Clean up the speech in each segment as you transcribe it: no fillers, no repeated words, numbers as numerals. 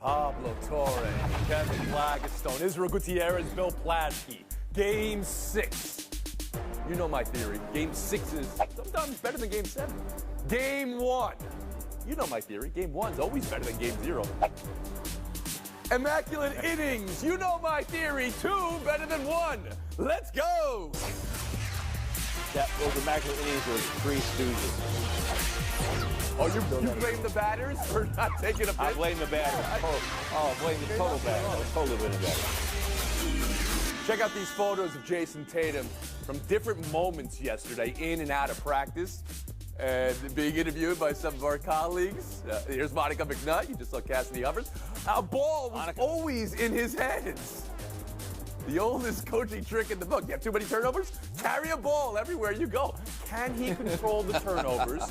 Pablo Torre, Kevin Blackstone, Israel Gutierrez, Bill Plaschke. Game 6. You know my theory. Game 6 is sometimes better than Game 7. Game 1. You know my theory. Game 1 is always better than Game 0. Immaculate innings. You know my theory. 2 better than 1. Let's go. Those immaculate innings were 3 stooges. Oh, you blame the batters for not taking a pitch? I blame the batters. I blame the total batters. I totally blame the batters. Check out these photos of Jason Tatum from different moments yesterday, in and out of practice, and being interviewed by some of our colleagues. Here's Monica McNutt. You just saw Cassidy Hubbard. A ball was always in his hands. The oldest coaching trick in the book. You have too many turnovers? Carry a ball everywhere you go. Can he control the turnovers?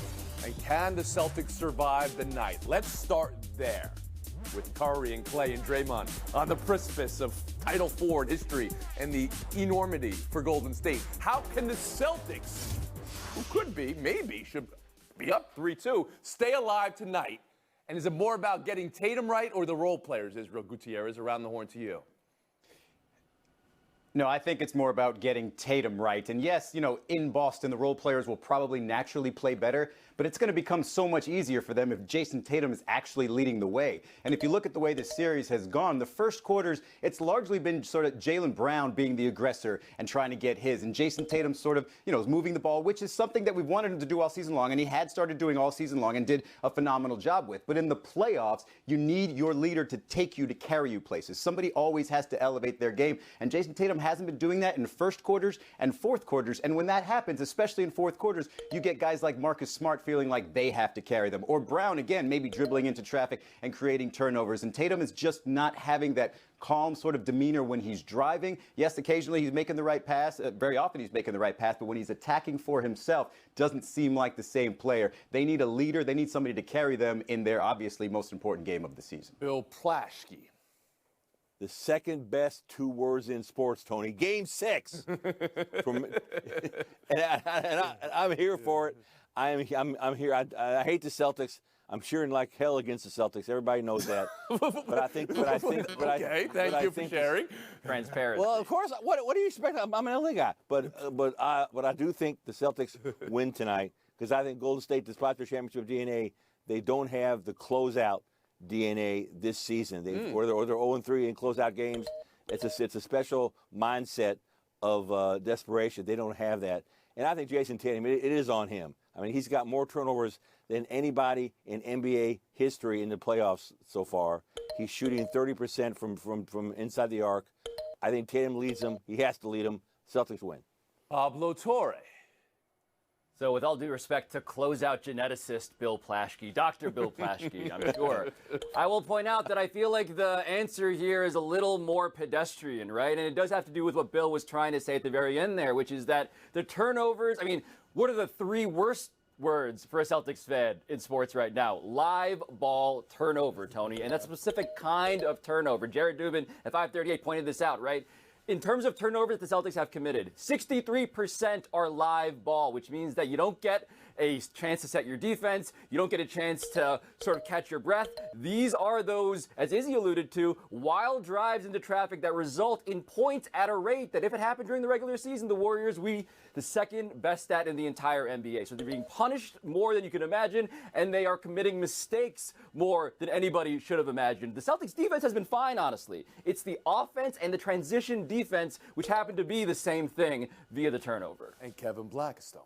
And can the Celtics survive the night? Let's start there with Curry and Clay and Draymond on the precipice of Title IV history and the enormity for Golden State. How can the Celtics, who could be, maybe, should be up 3-2, stay alive tonight? And is it more about getting Tatum right or the role players, Israel Gutierrez, around the horn to you? No, I think it's more about getting Tatum right. And yes, in Boston, the role players will probably naturally play better, but it's going to become so much easier for them if Jason Tatum is actually leading the way. And if you look at the way this series has gone, the first quarters, it's largely been sort of Jaylen Brown being the aggressor and trying to get his. And Jason Tatum sort of, is moving the ball, which is something that we've wanted him to do all season long, and he had started doing all season long and did a phenomenal job with. But in the playoffs, you need your leader to take you, to carry you places. Somebody always has to elevate their game, and Jason Tatum hasn't been doing that in first quarters and fourth quarters. And when that happens, especially in fourth quarters, you get guys like Marcus Smart feeling like they have to carry them. Or Brown, again, maybe dribbling into traffic and creating turnovers. And Tatum is just not having that calm sort of demeanor when he's driving. Yes, occasionally he's making the right pass. Very often he's making the right pass. But when he's attacking for himself, doesn't seem like the same player. They need a leader. They need somebody to carry them in their obviously most important game of the season. Bill Plaschke. The second best 2 words in sports, Tony. Game 6. I'm here for it. I'm here. I hate the Celtics. I'm cheering like hell against the Celtics. Everybody knows that. But I think. Okay, thank you for sharing. Transparency. Well, of course. What do you expect? I'm an LA guy. But I do think the Celtics win tonight because I think Golden State, despite their championship DNA, they don't have the closeout DNA this season. Or they're 0-3 in closeout games. It's a special mindset of desperation. They don't have that. And I think Jason Tatum, it is on him. I mean, he's got more turnovers than anybody in NBA history in the playoffs so far. He's shooting 30% from inside the arc. I think Tatum leads them. He has to lead them. Celtics win. Pablo Torre. So with all due respect to closeout geneticist Bill Plaschke, Dr. Bill Plaschke, I'm sure, I will point out that I feel like the answer here is a little more pedestrian, right? And it does have to do with what Bill was trying to say at the very end there, which is that the turnovers, I mean, what are the 3 worst words for a Celtics fan in sports right now? Live ball turnover, Tony, and that specific kind of turnover. Jared Dubin at 538 pointed this out, right? In terms of turnovers the Celtics have committed, 63% are live ball, which means that you don't get a chance to set your defense. You don't get a chance to sort of catch your breath. These are those, as Izzy alluded to, wild drives into traffic that result in points at a rate that if it happened during the regular season, the Warriors, the second best stat in the entire NBA. So they're being punished more than you can imagine, and they are committing mistakes more than anybody should have imagined. The Celtics defense has been fine, honestly. It's the offense and the transition defense, which happen to be the same thing via the turnover. And Kevin Blackstone.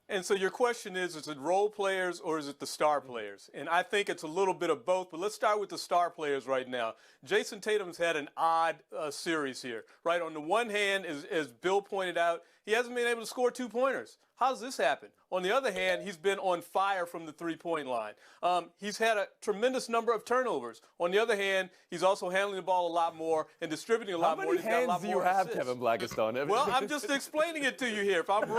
And so your question is it role players or is it the star players? And I think it's a little bit of both, but let's start with the star players right now. Jason Tatum's had an odd series here, right? On the one hand, as Bill pointed out, he hasn't been able to score 2-pointers. How does this happen? On the other hand, he's been on fire from the three-point line. He's had a tremendous number of turnovers. On the other hand, he's also handling the ball a lot more and distributing a lot more. How many hands do you have, Kevin Blackstone? Well, I'm just explaining it to you here. If I'm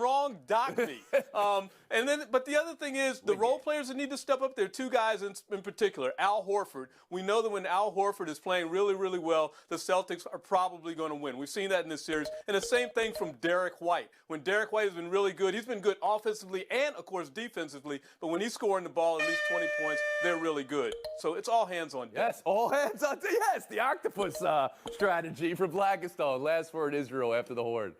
wrong, dock me. But the other thing is the role players that need to step up. There are 2 guys in particular. Al Horford. We know that when Al Horford is playing really, really well, the Celtics are probably going to win. We've seen that in this series. And the same thing from Derek White. When Derek White has been really good, he's been good offensively and, of course, defensively. But when he's scoring the ball at least 20 points, they're really good. So it's all hands on deck. Yes, all hands on deck. Yes, the octopus strategy from Blackistone. Last word, Israel, after the Horde.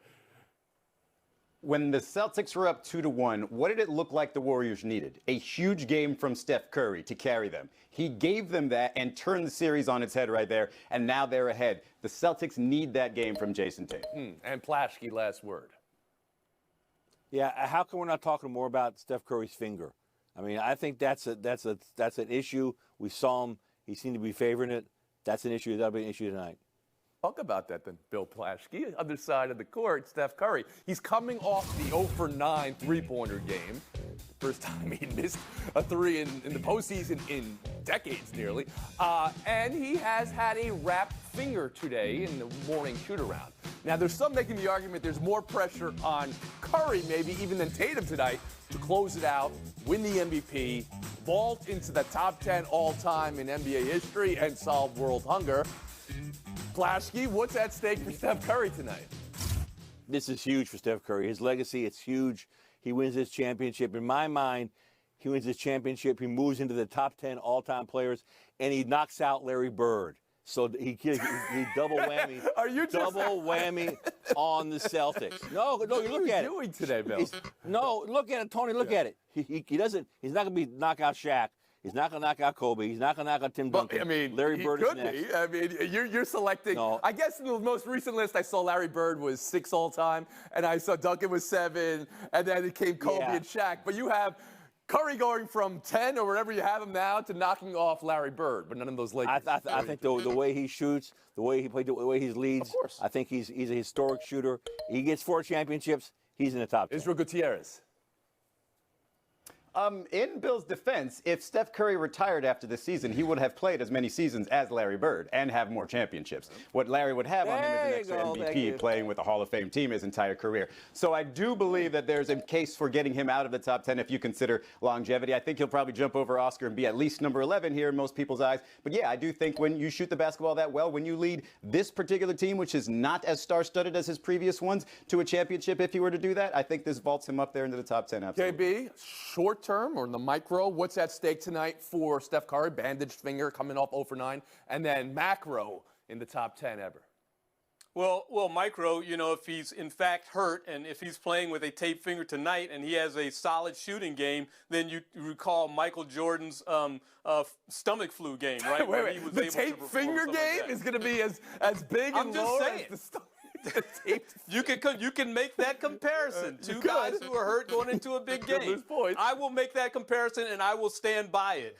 When the Celtics were up 2-1, what did it look like the Warriors needed? A huge game from Steph Curry to carry them. He gave them that and turned the series on its head right there, and now they're ahead. The Celtics need that game from Jason Tatum. And Plashke, last word. Yeah, how come we're not talking more about Steph Curry's finger? I mean, I think that's an issue. We saw him; he seemed to be favoring it. That's an issue. That'll be an issue tonight. Talk about that then, Bill Plashke. Other side of the court, Steph Curry. He's coming off the 0 for 9 three-pointer game. First time he missed a three in the postseason in decades, nearly. And he has had a wrapped finger today in the morning shoot-around. Now, there's some making the argument there's more pressure on Curry, maybe even than Tatum tonight, to close it out, win the MVP, vault into the top 10 all-time in NBA history, and solve world hunger. Plashke, what's at stake for Steph Curry tonight? This is huge for Steph Curry. His legacy, it's huge. He wins this championship. In my mind, he wins this championship. He moves into the top 10 all-time players, and he knocks out Larry Bird. So he double whammy. Are you just double whammy on the Celtics? No, you look at it. What are you doing today, Bill? No, look at it, Tony. Look at it. He doesn't. He's not going to knock out Shaq. He's not going to knock out Kobe. He's not going to knock out Tim Duncan. I mean, Larry Bird is could next. be. I mean, you're selecting. No. I guess in the most recent list, I saw Larry Bird was 6 all time, and I saw Duncan was 7, and then it came Kobe and Shaq. But you have Curry going from 10 or wherever you have him now to knocking off Larry Bird, but none of those Lakers. I think the way he shoots, the way he played, the way he leads. Of course. I think he's a historic shooter. He gets 4 championships. He's in the top 10. Israel Gutierrez. In Bill's defense, if Steph Curry retired after this season, he would have played as many seasons as Larry Bird and have more championships. What Larry would have on him is an extra MVP playing with a Hall of Fame team his entire career. So I do believe that there's a case for getting him out of the top 10 if you consider longevity. I think he'll probably jump over Oscar and be at least number 11 here in most people's eyes. But yeah, I do think when you shoot the basketball that well, when you lead this particular team, which is not as star-studded as his previous ones, to a championship, if he were to do that, I think this vaults him up there into the top 10. Absolutely. KB, short term or in the micro, what's at stake tonight for Steph Curry? Bandaged finger coming off 0 for 9. And then macro in the top 10 ever. Well, micro, if he's in fact hurt and if he's playing with a taped finger tonight and he has a solid shooting game, then you recall Michael Jordan's stomach flu game, right? Wait. The taped finger game is going to be as big and low as the stomach. You can make that comparison. Two guys who are hurt going into a big game. I will make that comparison and I will stand by it.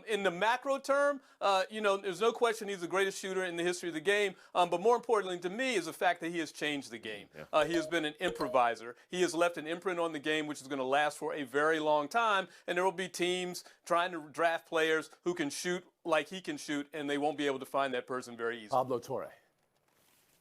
In the macro term, there's no question he's the greatest shooter in the history of the game. But more importantly to me is the fact that he has changed the game. He has been an improviser. He has left an imprint on the game which is going to last for a very long time. And there will be teams trying to draft players who can shoot like he can shoot, and they won't be able to find that person very easily. Pablo Torre.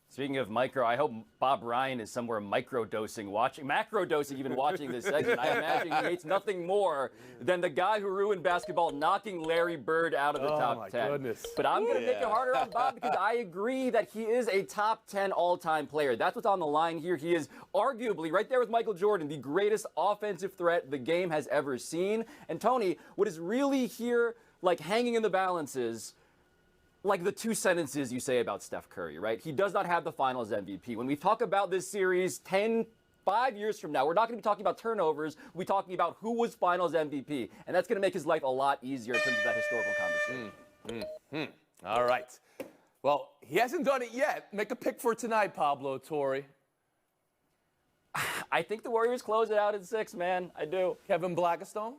Speaking of micro, I hope Bob Ryan is somewhere macro-dosing even watching this segment. I imagine he hates nothing more than the guy who ruined basketball knocking Larry Bird out of the top 10. Goodness. But I'm going to make it harder on Bob because I agree that he is a top 10 all-time player. That's what's on the line here. He is arguably, right there with Michael Jordan, the greatest offensive threat the game has ever seen. And Tony, what is really here, like hanging in the balance is, like the 2 sentences you say about Steph Curry, right? He does not have the finals MVP. When we talk about this series 5 years from now, we're not going to be talking about turnovers. We'll be talking about who was finals MVP. And that's going to make his life a lot easier in terms of that historical conversation. All right. Well, he hasn't done it yet. Make a pick for tonight, Pablo Torre. I think the Warriors close it out in 6, man. I do. Kevin Blackistone.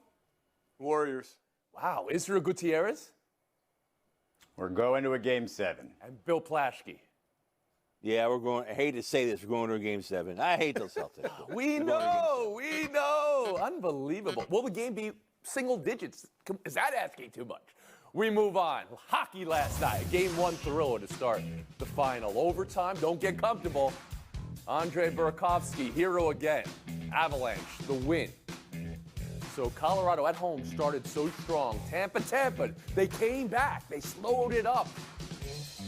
Warriors. Wow. Israel Gutierrez. We're going to a Game 7. And Bill Plashke. Yeah, I hate to say this, we're going to a Game 7. I hate the Celtics. We know. Unbelievable. Will the game be single digits? Is that asking too much? We move on. Hockey last night. Game 1 thriller to start the final. Overtime, don't get comfortable. Andre Burakovsky, hero again. Avalanche, the win. So Colorado at home started so strong. Tampa, they came back. They slowed it up.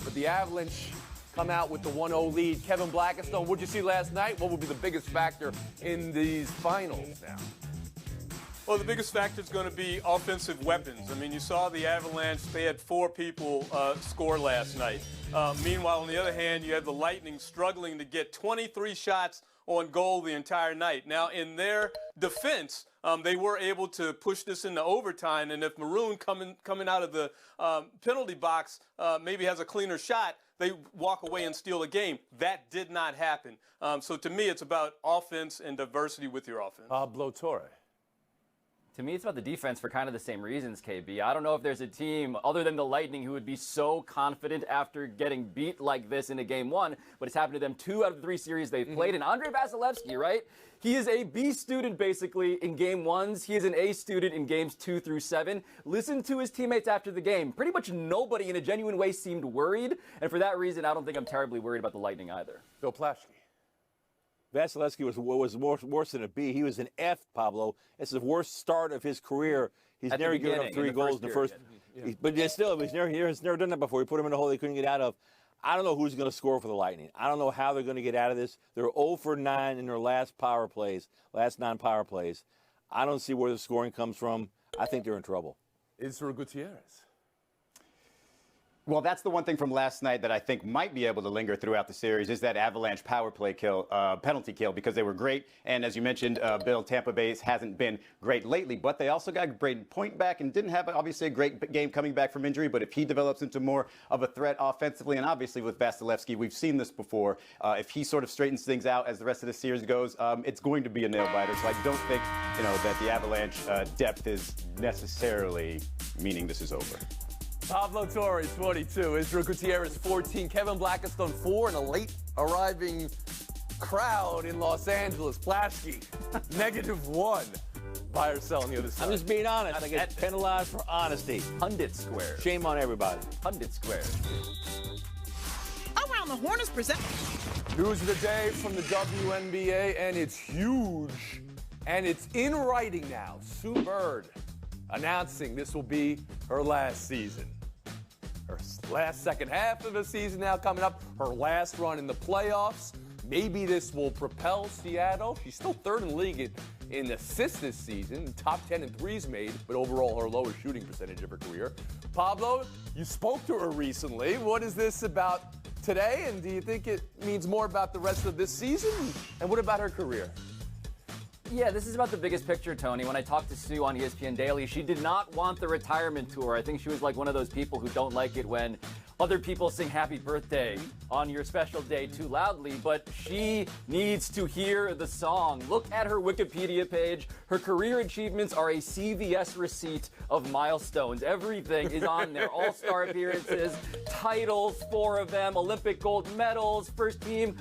But the Avalanche come out with the 1-0 lead. Kevin Blackistone, what did you see last night? What will be the biggest factor in these finals now? Well, the biggest factor is going to be offensive weapons. I mean, you saw the Avalanche. They had 4 people score last night. Meanwhile, on the other hand, you had the Lightning struggling to get 23 shots on goal the entire night. Now, in their defense, they were able to push this into overtime, and if Maroon coming out of the penalty box maybe has a cleaner shot, they walk away and steal a game. That did not happen. So to me, it's about offense and diversity with your offense. Pablo Torre. To me, it's about the defense for kind of the same reasons, KB. I don't know if there's a team other than the Lightning who would be so confident after getting beat like this in a game 1, but it's happened to them 2 out of the 3 series they've played. And Andrei Vasilevsky, right? He is a B student basically in game 1s. He is an A student in games 2 through 7. Listen to his teammates after the game. Pretty much nobody in a genuine way seemed worried. And for that reason, I don't think I'm terribly worried about the Lightning either. Bill Plaschke. Vasilevsky was worse than a B. He was an F, Pablo. It's the worst start of his career. He's never given up 3 goals in the first. But still, he's never done that before. He put him in a hole they couldn't get out of. I don't know who's going to score for the Lightning. I don't know how they're going to get out of this. They're 0 for 9 in their last non-power plays. I don't see where the scoring comes from. I think they're in trouble. Israel Gutierrez. Well, that's the one thing from last night that I think might be able to linger throughout the series is that Avalanche power play penalty kill, because they were great. And as you mentioned, Bill, Tampa Bay hasn't been great lately, but they also got Braden Point back and didn't have, obviously, a great game coming back from injury. But if he develops into more of a threat offensively, and obviously with Vasilevsky, we've seen this before, if he sort of straightens things out as the rest of the series goes, it's going to be a nail-biter. So I don't think, that the Avalanche depth is necessarily meaning this is over. Pablo Torre, 22. Israel Gutierrez, 14. Kevin Blackistone, 4. And a late arriving crowd in Los Angeles. Plaschke, -1. Buy or sell on the other side. I'm just being honest. I get penalized for honesty. Pundit Square. Shame on everybody. Pundit Square. Around the Horn is presented. News of the day from the WNBA, and it's huge. And it's in writing now. Sue Bird announcing this will be her last season. Her last second half of the season now coming up. Her last run in the playoffs. Maybe this will propel Seattle. She's still 3rd in the league in assists this season. Top 10 in threes made, but overall her lowest shooting percentage of her career. Pablo, you spoke to her recently. What is this about today? And do you think it means more about the rest of this season? And what about her career? Yeah, this is about the biggest picture, Tony. When I talked to Sue on ESPN Daily, she did not want the retirement tour. I think she was like one of those people who don't like it when other people sing happy birthday on your special day too loudly, but she needs to hear the song. Look at her Wikipedia page. Her career achievements are a CVS receipt of milestones. Everything is on there. All-star appearances, titles, 4 of them, Olympic gold medals, first team,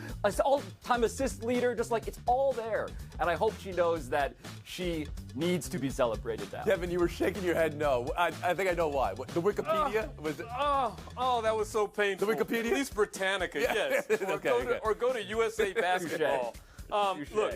all-time assist leader, just like it's all there. And I hope she knows that she needs to be celebrated now. Kevin, you were shaking your head no. I think I know why. What, the Wikipedia? Was it? Oh, that was so painful. The Wikipedia? At least Britannica, Yeah. yes. Or go to USA Basketball. Look,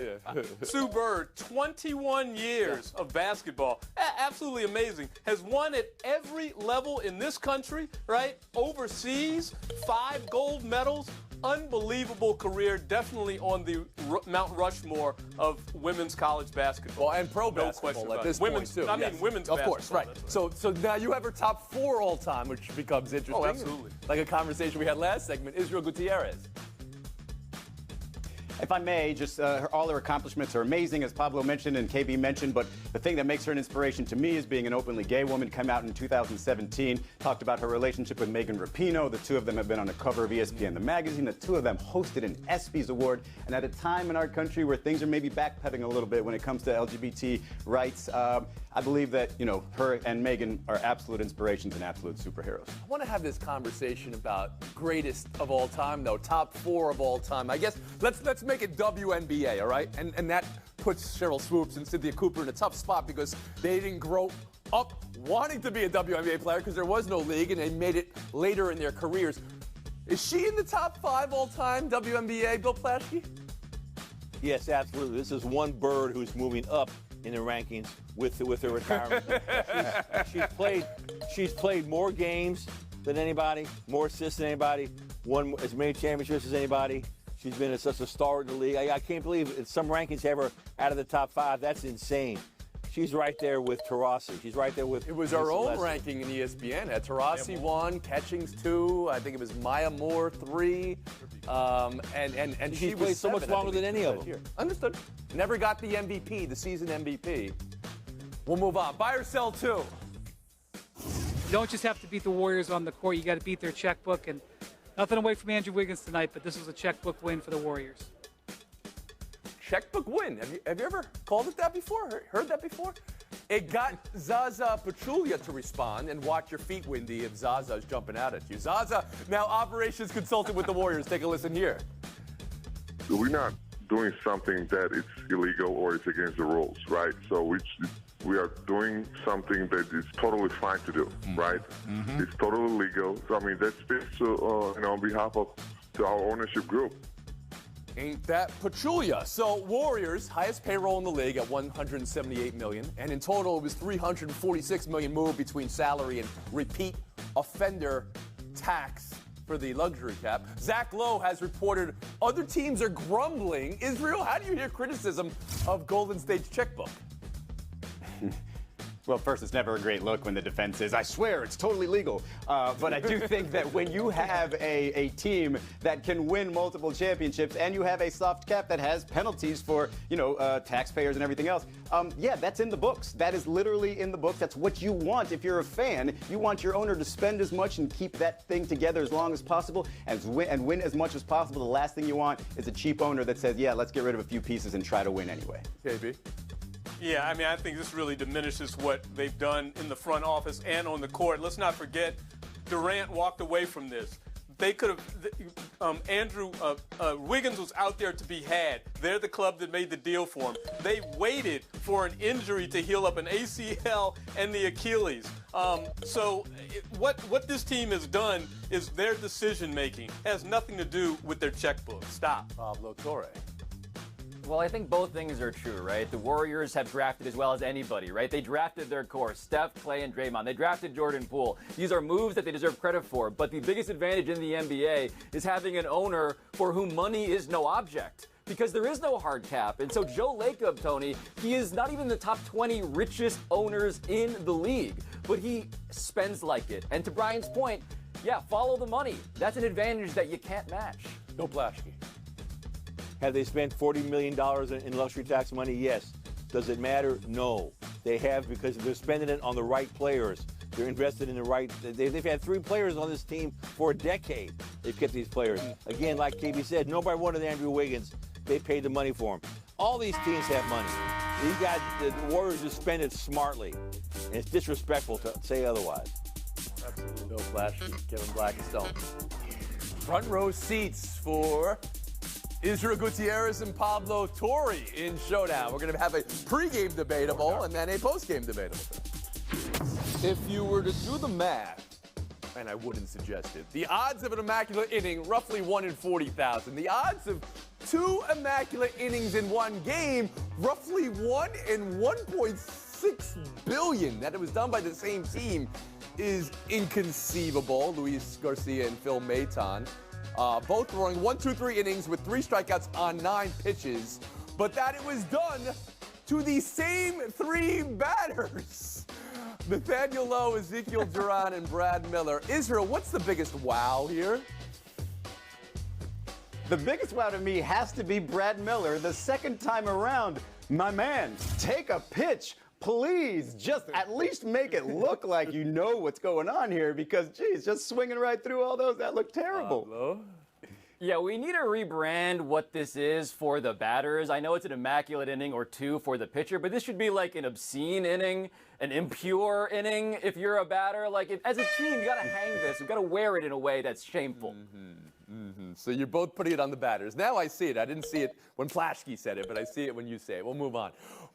Sue Bird, 21 years of basketball. Absolutely amazing. Has won at every level in this country, right? Overseas, 5 gold medals. Unbelievable career, definitely on the Mount Rushmore of women's college basketball. Well, and pro basketball at this point, too. I mean, women's basketball. Of course, right. So now you have her top 4 all time, which becomes interesting. Oh, absolutely. Like a conversation we had last segment, Israel Gutierrez. If I may, just all her accomplishments are amazing, as Pablo mentioned and KB mentioned, but the thing that makes her an inspiration to me is being an openly gay woman. Come out in 2017, talked about her relationship with Megan Rapinoe. The 2 of them have been on the cover of ESPN, the magazine. The 2 of them hosted an ESPYs award. And at a time in our country where things are maybe backpedaling a little bit when it comes to LGBT rights, I believe that, her and Megan are absolute inspirations and absolute superheroes. I want to have this conversation about greatest of all time, though, top 4 of all time. I guess let's make it WNBA, all right? And that puts Cheryl Swoops and Cynthia Cooper in a tough spot because they didn't grow up wanting to be a WNBA player because there was no league, and they made it later in their careers. Is she in the top 5 all time WNBA, Bill Plaschke? Yes, absolutely. This is one Bird who's moving up in the rankings with her retirement. she's played more games than anybody, more assists than anybody. won as many championships as anybody. She's been such a star in the league. I can't believe some rankings have her out of the top 5. That's insane. She's right there with Taurasi. She's right there with. It was our own ranking in ESPN. Had Taurasi 1, Catchings 2. I think it was Maya Moore 3. And she played so much longer than any of them. Year. Understood. Never got the MVP, the season MVP. We'll move on. Buy or sell 2. You don't just have to beat the Warriors on the court. You got to beat their checkbook. And nothing away from Andrew Wiggins tonight, but this was a checkbook win for the Warriors. Checkbook win. Have you ever called it that before? Heard that before? It got Zaza Pachulia to respond, and watch your feet, Windy, if Zaza is jumping out at you. Zaza, now operations consultant with the Warriors. Take a listen here. We're not doing something that it's illegal or it's against the rules, right? So we are doing something that is totally fine to do, right? It's totally legal. So, I mean, that speaks to, on behalf of to our ownership group. Ain't that Pachulia? So Warriors, highest payroll in the league at $178 million, and in total it was $346 million moved between salary and repeat offender tax for the luxury cap. Zach Lowe has reported other teams are grumbling. Israel, how do you hear criticism of Golden State's checkbook? Well, first, it's never a great look when the defense says, I swear, it's totally legal. But I do think that when you have a team that can win multiple championships and you have a soft cap that has penalties for, taxpayers and everything else, yeah, that's in the books. That is literally in the books. That's what you want if you're a fan. You want your owner to spend as much and keep that thing together as long as possible and win as much as possible. The last thing you want is a cheap owner that says, yeah, let's get rid of a few pieces and try to win anyway. KB? Yeah, I mean, I think this really diminishes what they've done in the front office and on the court. Let's not forget, Durant walked away from this. They could have, Wiggins was out there to be had. They're the club that made the deal for him. They waited for an injury to heal up an ACL and the Achilles. What this team has done is their decision-making has nothing to do with their checkbook. Stop. Pablo Torre. Well, I think both things are true, right? The Warriors have drafted as well as anybody, right? They drafted their core, Steph, Clay, and Draymond. They drafted Jordan Poole. These are moves that they deserve credit for. But the biggest advantage in the NBA is having an owner for whom money is no object, because there is no hard cap. And so Joe Lacob, Tony, he is not even the top 20 richest owners in the league, but he spends like it. And to Brian's point, yeah, follow the money. That's an advantage that you can't match. No Blasky. Have they spent $40 million in luxury tax money? Yes. Does it matter? No. They have, because they're spending it on the right players. They're invested in the right. They've had 3 players on this team for a decade. They've kept these players. Again, like KB said, nobody wanted Andrew Wiggins. They paid the money for him. All these teams have money. You got the Warriors to spend it smartly, and it's disrespectful to say otherwise. Absolutely. Bill Blasky, Kevin Blackstone. Front row seats for Israel Gutierrez and Pablo Torre in Showdown. We're going to have a pregame debatable and then a postgame debatable. If you were to do the math, and I wouldn't suggest it, the odds of an immaculate inning, roughly 1 in 40,000. The odds of 2 immaculate innings in one game, roughly 1 in 1.6 billion. That it was done by the same team is inconceivable. Luis Garcia and Phil Maton. Both throwing 1, 2, 3 innings with 3 strikeouts on 9 pitches, but that it was done to the same 3 batters. Nathaniel Lowe, Ezekiel Duran, and Brad Miller. Israel, what's the biggest wow here? The biggest wow to me has to be Brad Miller. The second time around, my man, take a pitch. Please, just at least make it look like you know what's going on here, because, geez, just swinging right through all those, that looked terrible. Pablo? Yeah, we need to rebrand what this is for the batters. I know it's an immaculate inning or 2 for the pitcher, but this should be like an obscene inning, an impure inning if you're a batter. Like, as a team, you got to hang this. You got to wear it in a way that's shameful. So you're both putting it on the batters. Now I see it. I didn't see it when Plashke said it, but I see it when you say it. We'll move on.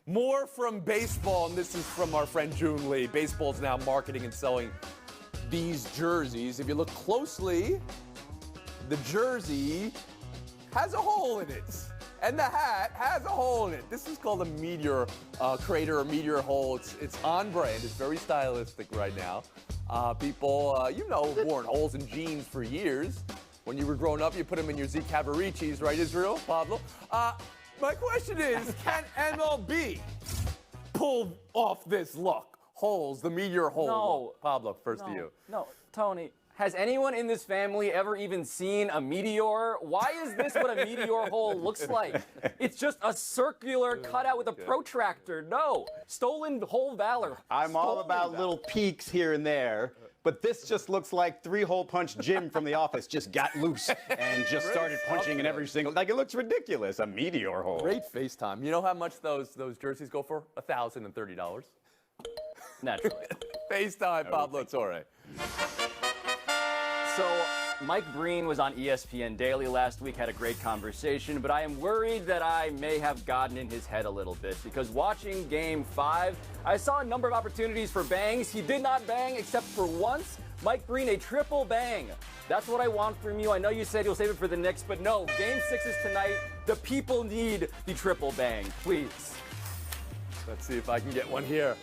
More from baseball, and this is from our friend June Lee. Baseball's now marketing and selling these jerseys. If you look closely, the jersey has a hole in it, and the hat has a hole in it. This is called a meteor crater or meteor hole. It's on brand. It's very stylistic right now. People, worn holes in jeans for years. When you were growing up, you put them in your Z Cavaricis, right, Israel, Pablo? My question is, can MLB pull off this look? Holes, the meteor hole. No. Pablo, first to you. No, Tony. Has anyone in this family ever even seen a meteor? Why is this what a meteor hole looks like? It's just a circular cutout with a protractor. No. Stolen whole valor. I'm all Stolen about valor. little peaks here and there, but this just looks like 3-hole punch Jim from The Office just got loose and just started punching in every single. Like, it looks ridiculous. A meteor hole. Great FaceTime. You know how much those jerseys go for? $1,030. Naturally. FaceTime, Pablo Torre. So, Mike Breen was on ESPN Daily last week, had a great conversation, but I am worried that I may have gotten in his head a little bit because watching Game 5, I saw a number of opportunities for bangs. He did not bang except for once. Mike Breen, a triple bang. That's what I want from you. I know you said you'll save it for the Knicks, but no, Game 6 is tonight. The people need the triple bang, please. Let's see if I can get one here.